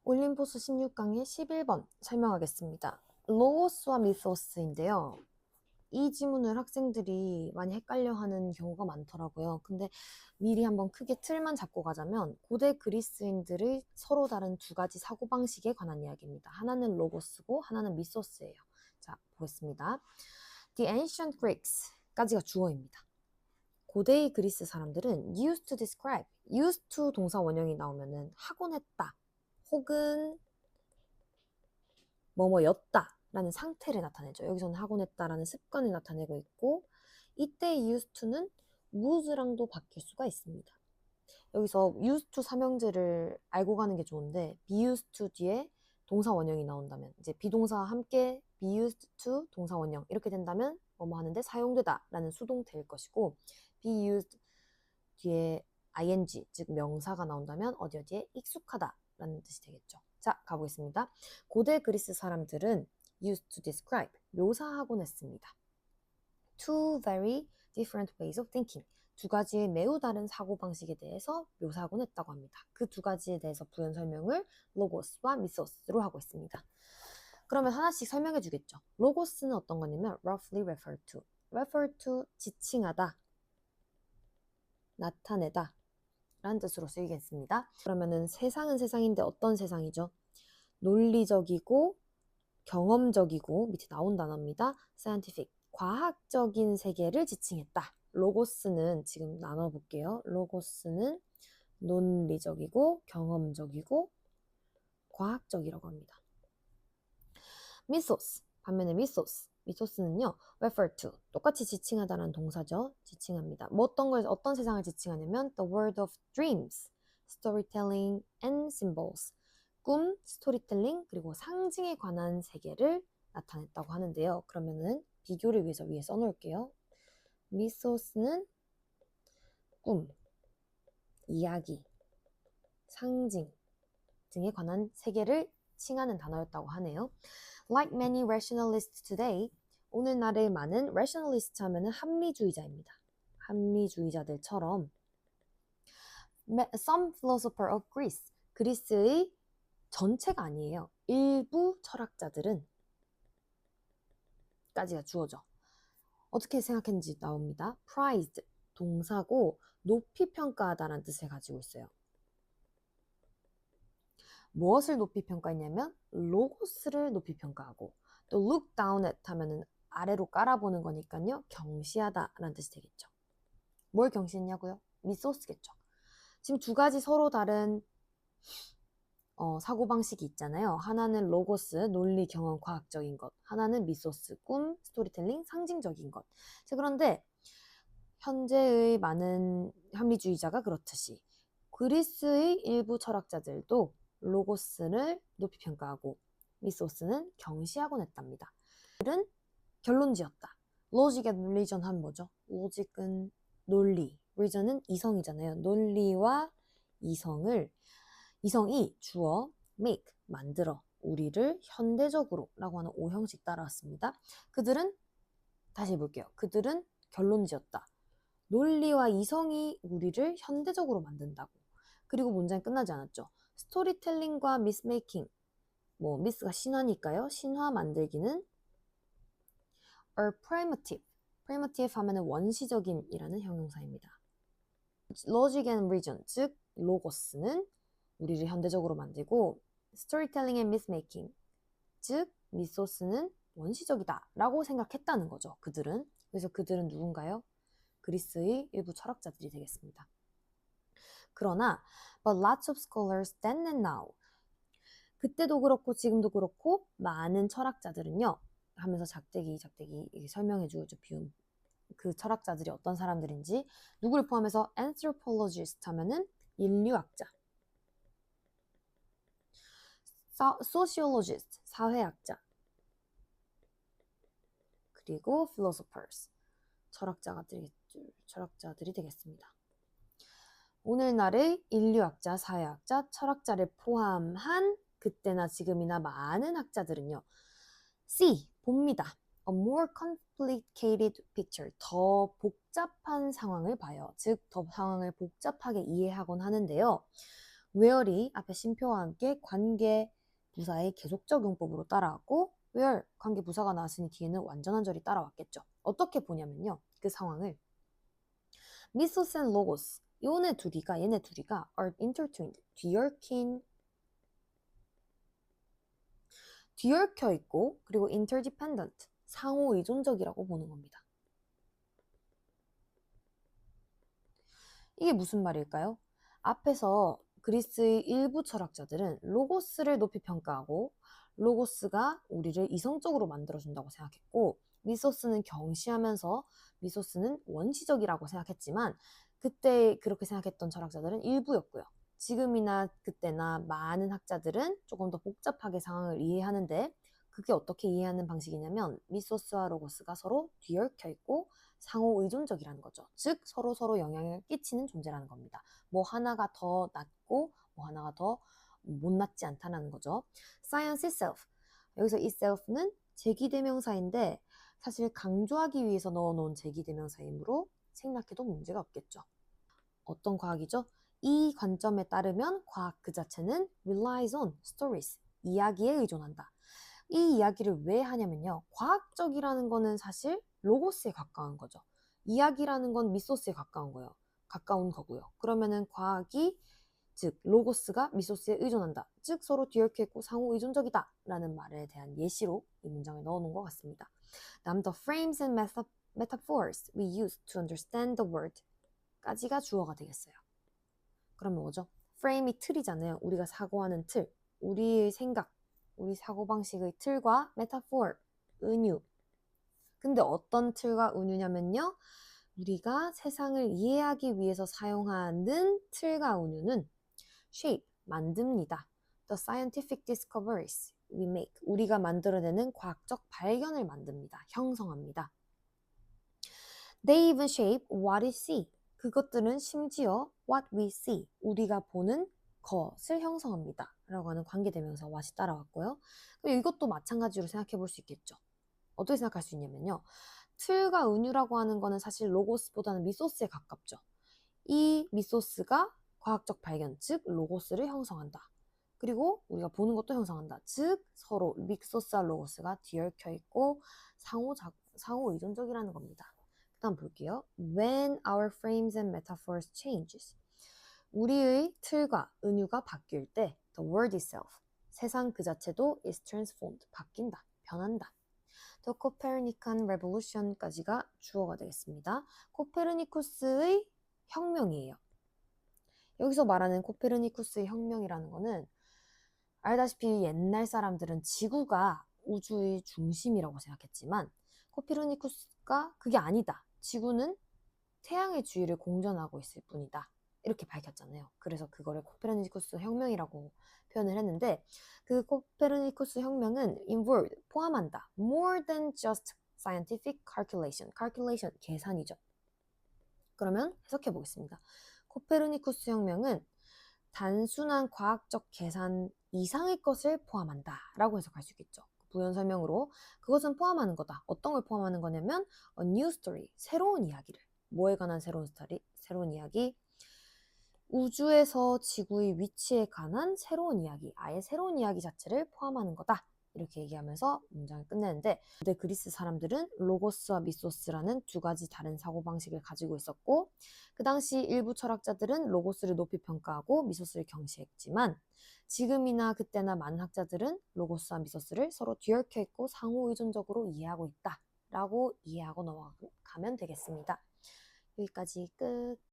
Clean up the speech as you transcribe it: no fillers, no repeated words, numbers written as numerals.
올림포스 16강의 11번 설명하겠습니다. 로고스와 미소스인데요. 이 지문을 학생들이 많이 헷갈려하는 경우가 많더라고요. 근데 미리 한번 크게 틀만 잡고 가자면 고대 그리스인들의 서로 다른 두 가지 사고방식에 관한 이야기입니다. 하나는 로고스고 하나는 미소스예요. 자, 보겠습니다. The ancient Greeks까지가 주어입니다. 고대의 그리스 사람들은 used to describe, used to 동사 원형이 나오면은 하곤 했다 혹은 뭐뭐였다 라는 상태를 나타내죠. 여기서는 하곤 했다라는 습관을 나타내고 있고, 이때 used to는 wose랑도 바뀔 수가 있습니다. 여기서 used to 삼형제를 알고 가는 게 좋은데, be used to 뒤에 동사 원형이 나온다면, 이제 비동사와 함께 be used to 동사 원형 이렇게 된다면 뭐뭐 하는데 사용되다 라는 수동태일 것이고, be used 뒤에 ing 즉 명사가 나온다면 어디에 익숙하다 라는 뜻이 되겠죠. 자, 가보겠습니다. 고대 그리스 사람들은 used to describe, 묘사하곤 했습니다. Two very different ways of thinking, 두 가지의 매우 다른 사고방식에 대해서 묘사하곤 했다고 합니다. 그 두 가지에 대해서 부연 설명을 로고스와 미소스로 하고 있습니다. 그러면 하나씩 설명해 주겠죠. 로고스는 어떤 거냐면 roughly refer to 지칭하다, 나타내다 라는 뜻으로 쓰이겠습니다. 그러면은 세상은 세상인데 어떤 세상이죠? 논리적이고 경험적이고 밑에 나온 단어입니다. scientific, 과학적인 세계를 지칭했다. 로고스는 지금 나눠볼게요. 로고스는 논리적이고 경험적이고 과학적이라고 합니다. 미소스, 반면에 미소스는요 refer to, 똑같이 지칭하다라는 동사죠. 지칭합니다. 뭐 어떤 세상을 지칭하냐면 the world of dreams, storytelling and symbols, 꿈, 스토리텔링, 그리고 상징에 관한 세계를 나타냈다고 하는데요. 그러면은 비교를 위해서 위에 써놓을게요. 미소스는 꿈, 이야기, 상징 등에 관한 세계를 칭하는 단어였다고 하네요. Like many rationalists today, 오늘날의 많은 rationalist 하면은 합리주의자입니다. 합리주의자들처럼 some philosopher of Greece, 그리스의 전체가 아니에요. 일부 철학자들은 까지가 주어져. 어떻게 생각했는지 나옵니다. prized, 동사고 높이 평가하다라는 뜻을 가지고 있어요. 무엇을 높이 평가했냐면 로고스를 높이 평가하고, 또 look down at 하면은 아래로 깔아보는 거니까요. 경시하다라는 뜻이 되겠죠. 뭘 경시했냐고요? 미소스겠죠. 지금 두 가지 서로 다른 사고방식이 있잖아요. 하나는 로고스, 논리, 경험, 과학적인 것. 하나는 미소스, 꿈, 스토리텔링, 상징적인 것. 자, 그런데 현재의 많은 합리주의자가 그렇듯이 그리스의 일부 철학자들도 로고스를 높이 평가하고 미소스는 경시하곤 했답니다. 그들은 결론지었다. 로직 앤 리전 하면 뭐죠? 로직은 논리, 리전은 이성이잖아요. 논리와 이성이 주어 make, 만들어 우리를 현대적으로 라고 하는 오형식 따라왔습니다. 그들은 다시 해볼게요. 그들은 결론지었다. 논리와 이성이 우리를 현대적으로 만든다고. 그리고 문장이 끝나지 않았죠. 스토리텔링과 미스메이킹, 미스가 신화니까요. 신화 만들기는 are primitive 하면은 원시적인이라는 형용사입니다. logic and reason, 즉 로고스는 우리를 현대적으로 만들고 storytelling and mythmaking, 즉 미소스는 원시적이다 라고 생각했다는 거죠. 그들은. 그래서 그들은 누군가요? 그리스의 일부 철학자들이 되겠습니다. 그러나 but lots of scholars then and now, 그때도 그렇고 지금도 그렇고 많은 철학자들은요 하면서 작대기 설명해주죠. 비움. 그 철학자들이 어떤 사람들인지 누구를 포함해서 anthropologist 하면은 인류학자, sociologist 사회학자, 그리고 philosophers 철학자들이 되겠습니다. 오늘날의 인류학자, 사회학자, 철학자를 포함한 그때나 지금이나 많은 학자들은요 봅니다. A more complicated picture, 더 복잡한 상황을 봐요. 즉, 더 상황을 복잡하게 이해하곤 하는데요. where이 앞에 쉼표와 함께 관계 부사의 계속적 용법으로 따라왔고 where 관계 부사가 나왔으니 뒤에는 완전한 절이 따라왔겠죠. 어떻게 보냐면요. 그 상황을 미소스 and 로고스 얘네 둘이가 are intertwined 뒤얽혀 있고 그리고 interdependent 상호 의존적이라고 보는 겁니다. 이게 무슨 말일까요? 앞에서 그리스의 일부 철학자들은 로고스를 높이 평가하고 로고스가 우리를 이성적으로 만들어준다고 생각했고 미소스는 경시하면서 미소스는 원시적이라고 생각했지만 그때 그렇게 생각했던 철학자들은 일부였고요. 지금이나 그때나 많은 학자들은 조금 더 복잡하게 상황을 이해하는데 그게 어떻게 이해하는 방식이냐면 미소스와 로고스가 서로 뒤얽혀 있고 상호 의존적이라는 거죠. 즉 서로 영향을 끼치는 존재라는 겁니다. 뭐 하나가 더 낫고 뭐 하나가 더 못 낫지 않다는 거죠. Science itself. 여기서 itself는 제기대명사인데 사실 강조하기 위해서 넣어놓은 제기대명사이므로 생략해도 문제가 없겠죠. 어떤 과학이죠? 이 관점에 따르면 과학 그 자체는 relies on stories, 이야기에 의존한다. 이 이야기를 왜 하냐면요. 과학적이라는 거는 사실 로고스에 가까운 거죠. 이야기라는 건 미소스에 가까운 거고요. 그러면은 과학이 즉 로고스가 미소스에 의존한다. 즉 서로 뒤얽혀 있고 상호 의존적이다 라는 말에 대한 예시로 이 문장을 넣어놓은 것 같습니다. 다음 the frames and metaphors we use to understand the world 까지가 주어가 되겠어요. 그러면 뭐죠? 프레임이 틀이잖아요. 우리가 사고하는 틀, 우리의 생각, 우리 사고방식의 틀과 메타포, 은유. 근데 어떤 틀과 은유냐면요. 우리가 세상을 이해하기 위해서 사용하는 틀과 은유는 shape, 만듭니다. The scientific discoveries we make. 우리가 만들어내는 과학적 발견을 만듭니다. 형성합니다. They even shape what we see. 그것들은 심지어 what we see, 우리가 보는 것을 형성합니다. 라고 하는 관계대명사 what이 따라왔고요. 그리고 이것도 마찬가지로 생각해 볼 수 있겠죠. 어떻게 생각할 수 있냐면요. 틀과 은유라고 하는 거는 사실 로고스보다는 미소스에 가깝죠. 이 미소스가 과학적 발견, 즉 로고스를 형성한다. 그리고 우리가 보는 것도 형성한다. 즉 서로 미소스와 로고스가 뒤얽혀 있고 상호 의존적이라는 겁니다. 다음 볼게요. When our frames and metaphors changes. 우리의 틀과 은유가 바뀔 때 the world itself, 세상 그 자체도 is transformed, 바뀐다, 변한다. The Copernican Revolution까지가 주어가 되겠습니다. 코페르니쿠스의 혁명이에요. 여기서 말하는 코페르니쿠스의 혁명이라는 거는 알다시피 옛날 사람들은 지구가 우주의 중심이라고 생각했지만 코페르니쿠스가 그게 아니다. 지구는 태양의 주위를 공전하고 있을 뿐이다. 이렇게 밝혔잖아요. 그래서 그거를 코페르니쿠스 혁명이라고 표현을 했는데 그 코페르니쿠스 혁명은 involved, 포함한다. more than just scientific calculation. calculation, 계산이죠. 그러면 해석해 보겠습니다. 코페르니쿠스 혁명은 단순한 과학적 계산 이상의 것을 포함한다 라고 해석할 수 있겠죠. 부연 설명으로 그것은 포함하는 거다. 어떤 걸 포함하는 거냐면 a new story, 새로운 이야기를. 뭐에 관한 새로운 이야기? 우주에서 지구의 위치에 관한 새로운 이야기, 아예 새로운 이야기 자체를 포함하는 거다. 이렇게 얘기하면서 문장을 끝내는데 근데 그리스 사람들은 로고스와 미소스라는 두 가지 다른 사고방식을 가지고 있었고 그 당시 일부 철학자들은 로고스를 높이 평가하고 미소스를 경시했지만 지금이나 그때나 많은 학자들은 로고스와 미소스를 서로 뒤얽혀 있고 상호 의존적으로 이해하고 있다 라고 이해하고 넘어가면 되겠습니다. 여기까지 끝.